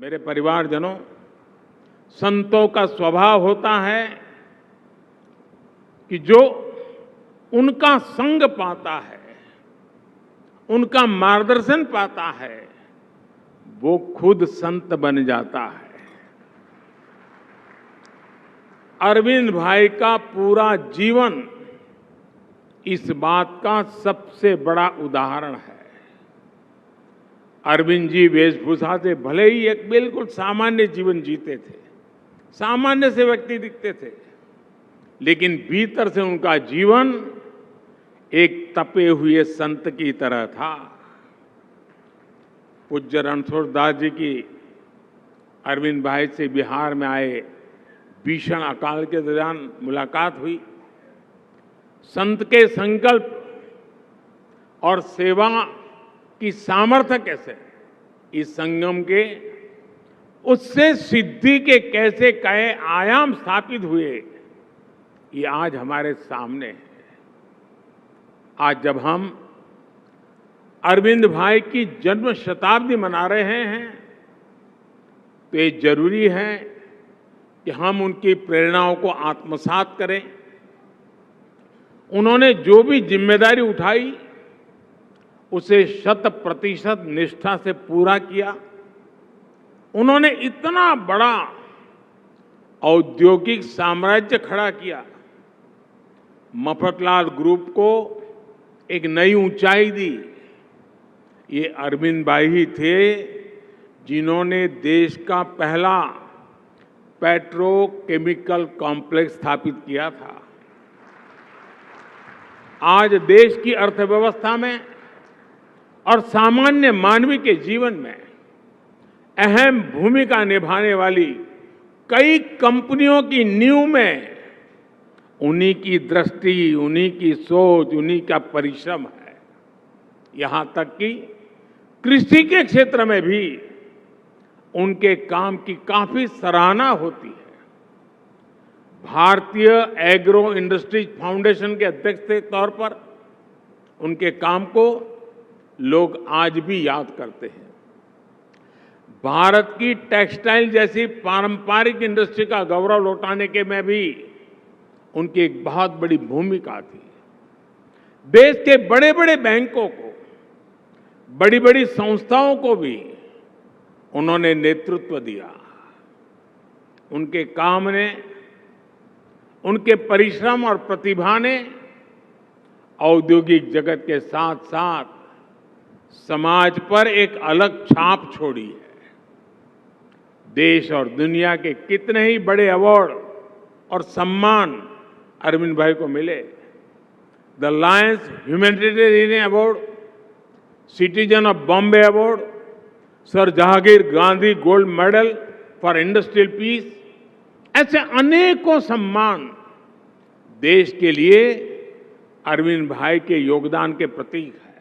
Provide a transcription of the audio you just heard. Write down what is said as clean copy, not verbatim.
मेरे परिवारजनों, संतों का स्वभाव होता है कि जो उनका संग पाता है, उनका मार्गदर्शन पाता है, वो खुद संत बन जाता है। अरविंद भाई का पूरा जीवन इस बात का सबसे बड़ा उदाहरण है। अरविंद जी वेशभूषा से भले ही एक बिल्कुल सामान्य जीवन जीते थे, सामान्य से व्यक्ति दिखते थे, लेकिन भीतर से उनका जीवन एक तपे हुए संत की तरह था। पूज्य रणछोड़ दास जी की अरविंद भाई से बिहार में आए भीषण अकाल के दौरान मुलाकात हुई। संत के संकल्प और सेवा की सामर्थ्य कैसे इस संगम के उससे सिद्धि के कैसे कई आयाम स्थापित हुए, ये आज हमारे सामने है। आज जब हम अरविंद भाई की जन्म शताब्दी मना रहे हैं, तो ये जरूरी है कि हम उनकी प्रेरणाओं को आत्मसात करें। उन्होंने जो भी जिम्मेदारी उठाई, उसे 100% निष्ठा से पूरा किया। उन्होंने इतना बड़ा औद्योगिक साम्राज्य खड़ा किया, मफतलाल ग्रुप को एक नई ऊंचाई दी। ये अरविंद भाई ही थे जिन्होंने देश का पहला पेट्रोकेमिकल कॉम्प्लेक्स स्थापित किया था। आज देश की अर्थव्यवस्था में और सामान्य मानवी के जीवन में अहम भूमिका निभाने वाली कई कंपनियों की नींव में उन्हीं की दृष्टि, उन्हीं की सोच, उन्हीं का परिश्रम है। यहां तक कि कृषि के क्षेत्र में भी उनके काम की काफी सराहना होती है। भारतीय एग्रो इंडस्ट्रीज फाउंडेशन के अध्यक्ष के तौर पर उनके काम को लोग आज भी याद करते हैं। भारत की टेक्सटाइल जैसी पारंपरिक इंडस्ट्री का गौरव लौटाने के में भी उनकी एक बहुत बड़ी भूमिका थी। देश के बड़े बड़े बैंकों को, बड़ी बड़ी संस्थाओं को भी उन्होंने नेतृत्व दिया। उनके काम ने, उनके परिश्रम और प्रतिभा ने औद्योगिक जगत के साथ साथ समाज पर एक अलग छाप छोड़ी है। देश और दुनिया के कितने ही बड़े अवार्ड और सम्मान अरविंद भाई को मिले। The lions humanitarian award, citizen of Bombay award, sir Jahangir Gandhi gold medal for industrial peace, ऐसे अनेकों सम्मान देश के लिए अरविंद भाई के योगदान के प्रतीक है।